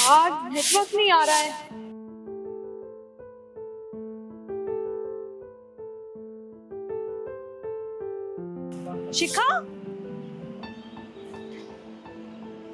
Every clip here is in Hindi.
यार नेटवर्क नहीं आ रहा है। शिखा,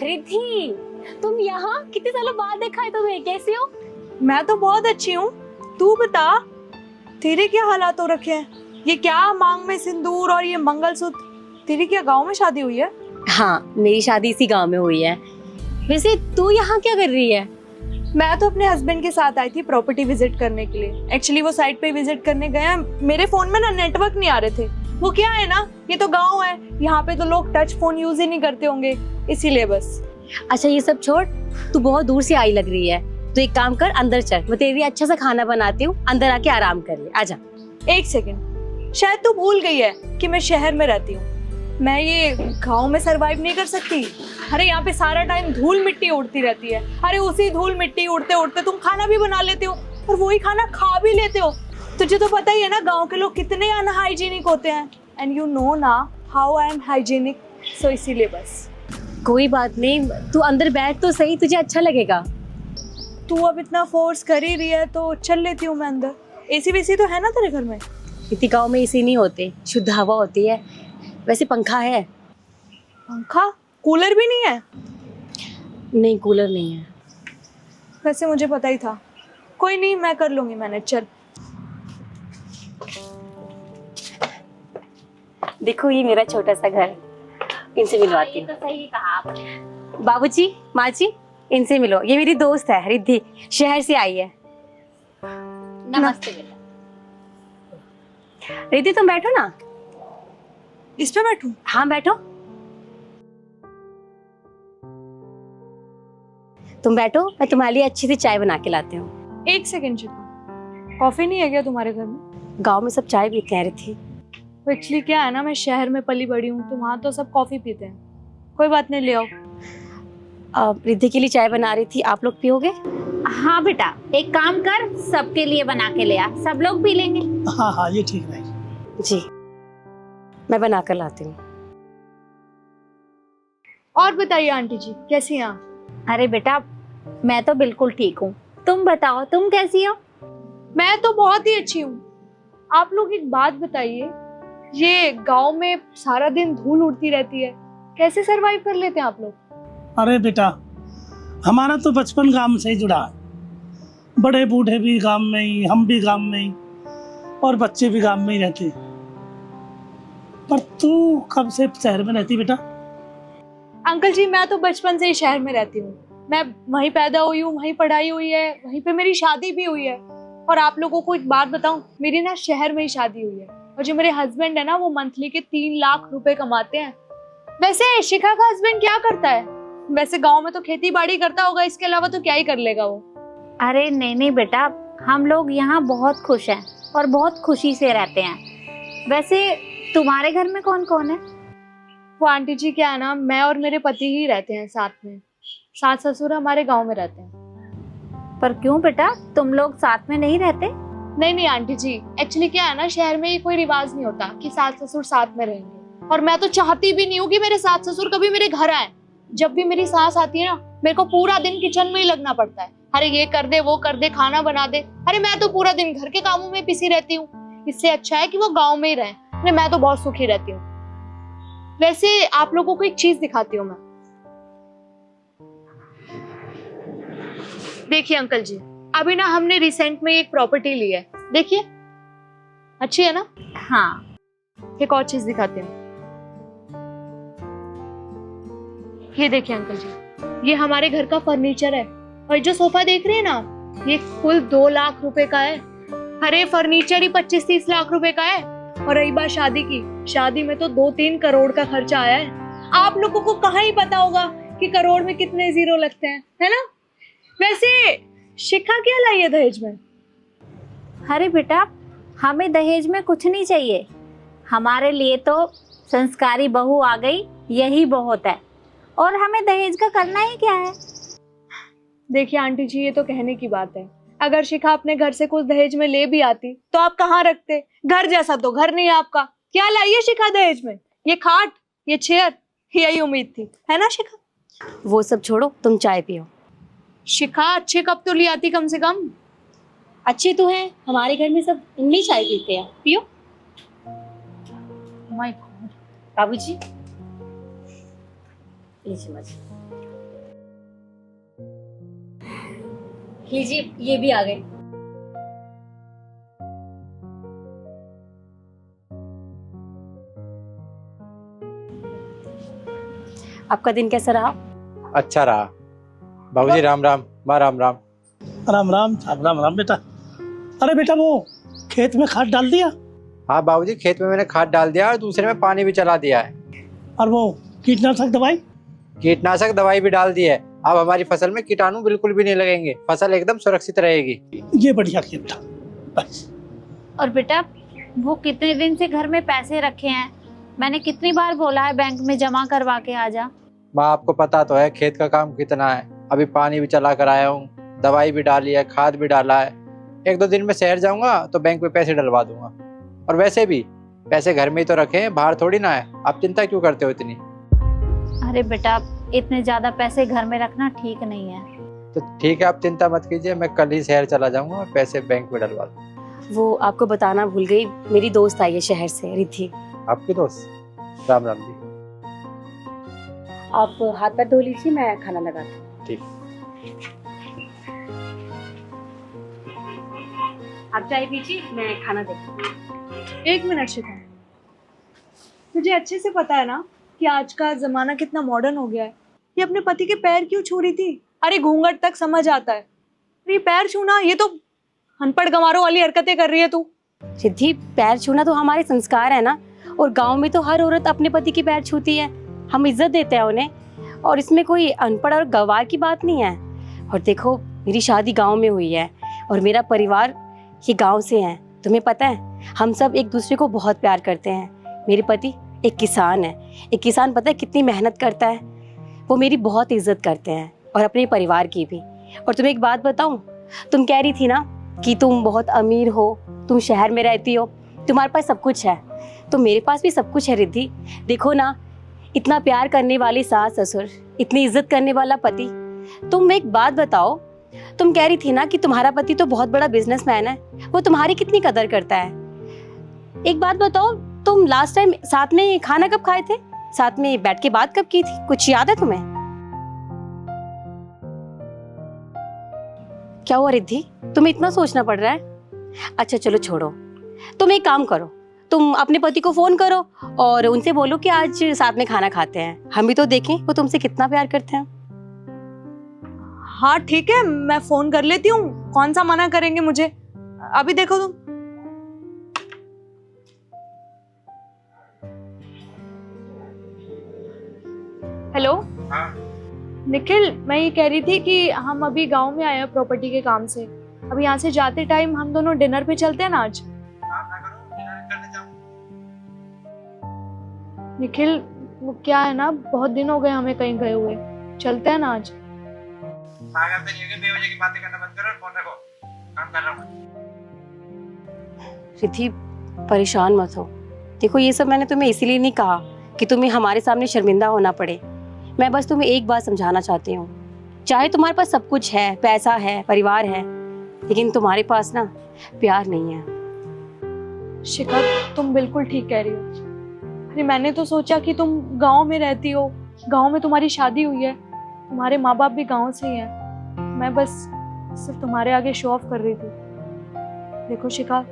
रिद्धि, तुम यहाँ कितने सालों बाद देखा है तुम्हें, कैसे हो? मैं तो बहुत अच्छी हूँ। तू बता, तेरे क्या हालात हो रखे हैं? ये क्या मांग में सिंदूर और ये मंगलसूत्र? तेरी क्या गांव में शादी हुई है? हाँ, मेरी शादी इसी गांव में हुई है। वैसे तू यहाँ क्या कर रही है? मैं तो अपने हस्बैंड के साथ आई थी प्रॉपर्टी विजिट करने के लिए। एक्चुअली वो साइट पे विजिट करने गए हैं। मेरे फोन में ना नेटवर्क नहीं आ रहे थे। वो क्या है ना, ये तो गांव है, यहाँ पे तो लोग टच फोन यूज ही नहीं करते होंगे, इसीलिए बस। अच्छा ये सब छोड़, तू बहुत दूर से आई लग रही है। तो एक काम कर, अंदर चल, मैं तेरे लिए अच्छा सा खाना बनाती हूँ, अंदर आके आराम कर ले। आजा। एक सेकंड, शायद तू भूल गई है कि मैं शहर में रहती हूँ। मैं ये गांव में सरवाइव नहीं कर सकती। अरे यहाँ पे सारा टाइम धूल मिट्टी उड़ती रहती है। अरे उसी धूल मिट्टी उड़ते उड़ते तुम खाना भी बना लेते हो और वही खाना खा भी लेते हो। तुझे तो पता ही है ना गांव के लोग कितने अनहाइजीनिक होते हैं। एंड यू नो ना हाउ आई एम हाइजीनिक, सो इसीलिए बस। कोई बात नहीं, तू अंदर बैठ तो सही, तुझे अच्छा लगेगा। तू अब इतना फोर्स कर ही रही है तो चल लेती हूँ मैं अंदर। एसी वेसी तो है ना तेरे घर में? इतनी गाँव में एसी नहीं होते, शुद्ध हवा होती है। वैसे पंखा है। पंखा? कूलर भी नहीं है? नहीं, कूलर नहीं है। वैसे मुझे पता ही था। कोई नहीं, मैं कर लूंगी मैनेज। चल। देखो ये मेरा छोटा सा घर, इनसे मिलवाती हूँ। तो सही कहा आपने। बाबूजी, माँ जी, इनसे मिलो। ये मेरी दोस्त है रिद्धि, शहर से आई है। नमस्ते बेटा। रिद्धि तुम बैठो ना। इस पे बैठूं? हाँ बैठो। तुम बैठो, मैं तुम्हारे लिए अच्छी सी चाय बना के लाती हूँ। एक सेकंड शिखा, कॉफी नहीं है क्या तुम्हारे घर में? गांव में सब चाय पीते हैं रिद्धि। तो एक्चुअली क्या है ना, मैं शहर में पली बड़ी हूँ तो वहाँ तो सब कॉफी पीते हैं। कोई बात नहीं, ले आओ। रिद्धि के लिए चाय बना रही थी, आप लोग पियोगे? हाँ बेटा, एक काम कर, सबके लिए बना के ले आ, सब लोग पी लेंगे। हाँ हाँ, ये ठीक रहेगी। जी, मैं बना कर लाती हूँ। और बताइए आंटी जी, कैसी हैं आप? अरे बेटा, मैं तो बिल्कुल ठीक हूँ। तुम बताओ, तुम कैसी हो? मैं तो बहुत ही अच्छी हूँ। आप लोग एक बात बताइए, ये गांव में सारा दिन धूल उड़ती रहती है, कैसे सरवाइव कर लेते हैं आप लोग? अरे बेटा, हमारा तो बचपन गांव से ही जुड़ा है। बड़े बूढ़े भी गांव में ही, हम भी गांव में ही, और बच्चे भी गांव में ही रहते। पर तू कब से शहर में रहती बेटा? अंकल जी, मैं तो बचपन से ही शहर में रहती हूँ। मैं वहीं पैदा हुई हूँ, वहीं पढ़ाई हुई है, वहीं पे मेरी शादी भी हुई है। और आप लोगों को एक बात बताऊं, मेरी ना शहर में ही शादी हुई है। और जो मेरे हस्बैंड है ना, वो मंथली के 3 लाख रुपए कमाते हैं। वैसे शिखा का हस्बैंड क्या करता है? वैसे गांव में तो खेती बाड़ी करता होगा, इसके अलावा तो क्या ही कर लेगा वो। अरे नहीं नहीं बेटा, हम लोग यहाँ बहुत खुश हैं और बहुत खुशी से रहते हैं। वैसे तुम्हारे घर में कौन कौन है? वो आंटी जी क्या है ना, मैं और मेरे पति ही रहते हैं साथ में। सास ससुर हमारे गांव में रहते हैं। पर क्यों बेटा, तुम लोग साथ में नहीं रहते? नहीं नहीं आंटी जी, एक्चुअली क्या है ना, शहर में ये कोई रिवाज नहीं होता कि सास ससुर साथ में रहेंगे। और मैं तो चाहती भी नहीं हूँ कि मेरे सास ससुर कभी मेरे घर आए। जब भी मेरी सास आती है ना, मेरे को पूरा दिन किचन में ही लगना पड़ता है। अरे ये कर दे, वो कर दे, खाना बना दे। अरे मैं तो पूरा दिन घर के कामों में पिसी रहती हूँ। इससे अच्छा है कि वो गाँव में ही रहे। अरे मैं तो बहुत सुखी रहती हूँ। वैसे आप लोगों को एक चीज दिखाती हूँ मैं। देखिए अंकल जी, अभी ना हमने रिसेंट में एक प्रॉपर्टी ली है। देखिए, अच्छी है ना? हाँ। एक और चीज दिखाते हैं। ये देखिए अंकल जी, ये हमारे घर का फर्नीचर है। और जो सोफा देख रहे हैं ना, ये कुल 2 लाख रुपए का है। अरे फर्नीचर ही 25-30 लाख रुपए का है। और रही बात शादी की, शादी में तो 2-3 करोड़ का खर्चा आया है। आप लोगों को कहाँ ही पता होगा कि करोड़ में कितने जीरो लगते हैं, है ना? वैसे शिखा क्या लाई है दहेज में? अरे बेटा, हमें दहेज में कुछ नहीं चाहिए। हमारे लिए तो संस्कारी बहू आ गई, यही बहुत है। और हमें दहेज का करना ही क्या है? देखिए आंटी जी, ये तो कहने की बात है। अगर शिखा अपने घर से कुछ दहेज में ले भी आती तो आप कहाँ रखते? घर जैसा तो घर नहीं है आपका। क्या लाई है शिखा दहेज में? ये खाट, ये चेयर, यही उम्मीद थी, है ना शिखा? वो सब छोड़ो, तुम चाय पियो। शिखा अच्छे कप तो ले आती कम से कम। अच्छे तो हैं, हमारे घर में सब इनमें चाय पीते हैं, पियो। My God. बाबूजी लीजिए मत, लीजिए ये भी आ गए। आपका दिन कैसा रहा? अच्छा रहा। बाबूजी राम राम, माँ राम राम। राम राम राम राम बेटा। अरे बेटा वो खेत में खाद डाल दिया? हाँ बाबूजी, खेत में मैंने खाद डाल दिया और दूसरे में पानी भी चला दिया है। और वो कीटनाशक दवाई? कीटनाशक दवाई भी डाल दी है। अब हमारी फसल में कीटाणु बिल्कुल भी नहीं लगेंगे, फसल एकदम सुरक्षित रहेगी। ये बढ़िया किया बेटा। बस। और बेटा वो कितने दिन से घर में पैसे रखे हैं, मैंने कितनी बार बोला है बैंक में जमा करवा के आ जा। माँ आपको पता तो है खेत का काम कितना है। अभी पानी भी चला कर आया हूँ, दवाई भी डाली है, खाद भी डाला है। 1-2 दिन में शहर जाऊंगा तो बैंक में पैसे डलवा दूंगा। और वैसे भी पैसे घर में ही तो रखे हैं, बाहर थोड़ी ना है। आप चिंता क्यों करते हो इतनी? अरे बेटा इतने ज्यादा पैसे घर में रखना ठीक नहीं है। तो ठीक है, आप चिंता मत कीजिए, मैं कल ही शहर चला जाऊंगा और पैसे बैंक में डलवा दूंगा। वो आपको बताना भूल गई, मेरी दोस्त आई है शहर से, रिद्धि। आपकी दोस्त? राम राम जी। आप हाथ पैर धो लीजिए, मैं खाना लगाती हूँ। ठीक। आप चाय पीजिए, मैं खाना देखती हूँ। 1 मिनट शिखा, तुझे अच्छे से पता है ना कि आज का जमाना कितना मॉडर्न हो गया है। ये अपने पति के पैर क्यों छू रही थी? अरे घूंघट तक समझ आता है, ये पैर छूना, ये तो अनपढ़ गंवारों वाली हरकतें कर रही है तू। रिद्धि पैर छूना तो हमारे संस्कार है ना, और गांव में तो हर औरत अपने पति के पैर छूती है, हम इज्जत देते हैं उन्हें, और इसमें कोई अनपढ़ और गंवार की बात नहीं है। और देखो मेरी शादी गांव में हुई है और मेरा परिवार ये गांव से है। तुम्हें पता है हम सब एक दूसरे को बहुत प्यार करते हैं। मेरे पति एक किसान है, एक किसान पता है कितनी मेहनत करता है, वो मेरी बहुत इज्जत करते हैं और अपने परिवार की भी। और तुम्हें एक बात बताऊं, तुम कह रही थी ना कि तुम बहुत अमीर हो, तुम शहर में रहती हो, तुम्हारे पास सब कुछ है, तो मेरे पास भी सब कुछ है रिद्धि। देखो ना, इतना प्यार करने वाली सास ससुर, इतनी इज्जत करने वाला पति। तुम एक बात बताओ, तुम कह रही थी ना कि तुम्हारा पति तो बहुत बड़ा बिजनेसमैन है, वो तुम्हारी कितनी कदर करता है। एक बात बताओ, तुम लास्ट टाइम साथ में खाना कब खाए थे, साथ में बैठ के बात कब की थी, कुछ याद है तुम्हें? क्या हुआ रिद्धि, तुम्हें इतना सोचना पड़ रहा है? अच्छा चलो छोड़ो, तुम एक काम करो, तुम अपने पति को फोन करो और उनसे बोलो कि आज साथ में खाना खाते हैं, हम भी तो देखें वो तुमसे कितना प्यार करते हैं। हाँ ठीक है, मैं फोन कर लेती हूँ, कौन सा मना करेंगे मुझे। अभी देखो तुम। हेलो निखिल, मैं ये कह रही थी कि हम अभी गांव में आए हैं प्रॉपर्टी के काम से। अभी यहाँ से जाते टाइम हम दोनों डिनर पे चलते हैं ना आज। निखिल वो क्या है ना, बहुत दिन हो गए हमें कहीं गए हुए, चलते हैं ना आज। रिद्धि परेशान मत हो, देखो ये सब मैंने तुम्हें इसीलिए नहीं कहा कि तुम्हें हमारे सामने शर्मिंदा होना पड़े। मैं बस तुम्हें एक बात समझाना चाहती हूँ, चाहे तुम्हारे पास सब कुछ है, पैसा है, परिवार है, लेकिन तुम्हारे पास ना प्यार नहीं है। शिखा तुम बिल्कुल ठीक कह रही हो। अरे मैंने तो सोचा कि तुम गांव में रहती हो, गांव में तुम्हारी शादी हुई है, तुम्हारे माँ बाप भी गांव से ही हैं। मैं बस सिर्फ तुम्हारे आगे शो ऑफ कर रही थी। देखो शिखा,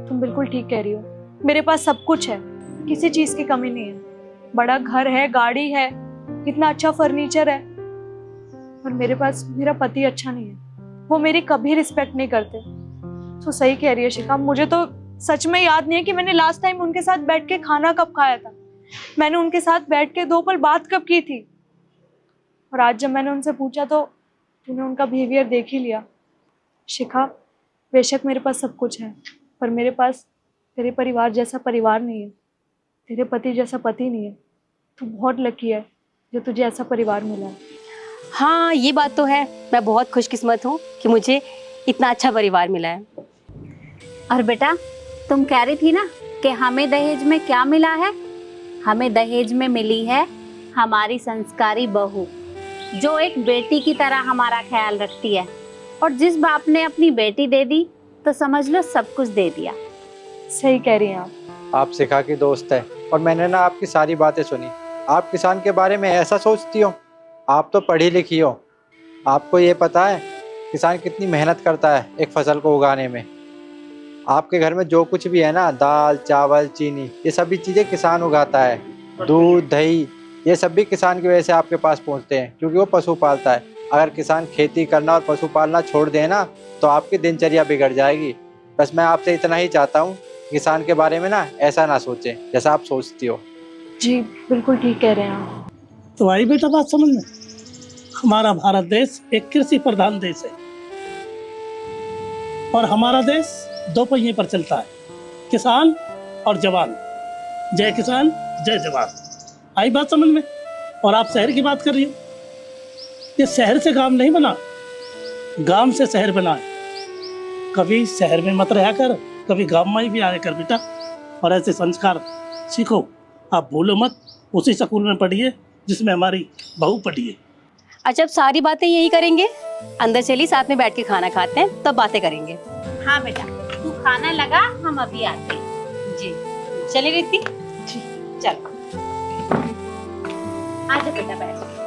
तुम बिल्कुल ठीक कह रही हो, मेरे पास सब कुछ है, किसी चीज की कमी नहीं है। बड़ा घर है, गाड़ी है, कितना अच्छा फर्नीचर है, पर मेरे पास मेरा पति अच्छा नहीं है, वो मेरी कभी रिस्पेक्ट नहीं करते। तो सही कह रही है शिखा, मुझे तो सच में याद नहीं है कि मैंने लास्ट टाइम उनके साथ बैठ के खाना कब खाया था, मैंने उनके साथ बैठ के 2 पल बात कब की थी। और आज जब मैंने उनसे पूछा तो तूने उनका बिहेवियर देख ही लिया। शिखा बेशक मेरे पास सब कुछ है, पर मेरे पास तेरे परिवार जैसा परिवार नहीं है, तेरे पति जैसा पति नहीं है। तू बहुत लकी है जो तुझे ऐसा परिवार मिला है। हाँ ये बात तो है, मैं बहुत खुशकिस्मत हूँ कि मुझे इतना अच्छा परिवार मिला है। और बेटा तुम कह रही थी ना कि हमें दहेज में क्या मिला है, हमें दहेज में मिली है हमारी संस्कारी बहू। जो एक बेटी की तरह हमारा ख्याल रखती है। और जिस बाप ने अपनी बेटी दे दी तो समझ लो सब कुछ दे दिया। सही कह रही हैं आप। आप सिखा की दोस्त है और मैंने ना आपकी सारी बातें सुनी। आप किसान के बारे में ऐसा सोचती हो? आप तो पढ़ी लिखी हो, आपको ये पता है किसान कितनी मेहनत करता है एक फसल को उगाने में। आपके घर में जो कुछ भी है ना, दाल चावल चीनी, ये सभी चीज़ें किसान उगाता है। दूध दही ये सब भी किसान की वजह से आपके पास पहुंचते हैं, क्योंकि वो पशु पालता है। अगर किसान खेती करना और पशु पालना छोड़ दे ना तो आपकी दिनचर्या बिगड़ जाएगी। बस मैं आपसे इतना ही चाहता हूँ, किसान के बारे में ना ऐसा ना सोचें जैसा आप सोचती हो। जी बिल्कुल ठीक कह रहे हैं आप। तो आई बेटा बात समझ में। हमारा भारत देश एक कृषि प्रधान देश है और हमारा देश दो पहिए पर चलता है, किसान और जवान। जय किसान जय जवान। आई बात समझ में। और आप शहर की बात कर रही हो, ये शहर से गांव नहीं बना, गांव से शहर बना है। कभी शहर में मत रहा कर, कभी गांव में भी आया कर बेटा, और ऐसे संस्कार सीखो। आप भूलो मत, उसी स्कूल में पढ़िए जिसमें हमारी बहू पढ़ी है। अच्छा, अब सारी बातें यही करेंगे? अंदर चलिए, साथ में बैठ के खाना खाते हैं, तब बातें करेंगे। हाँ बेटा, तू खाना लगा, हम अभी आते हैं। जी चलिए रिद्धि। चलो आजा बेटा, बैठ।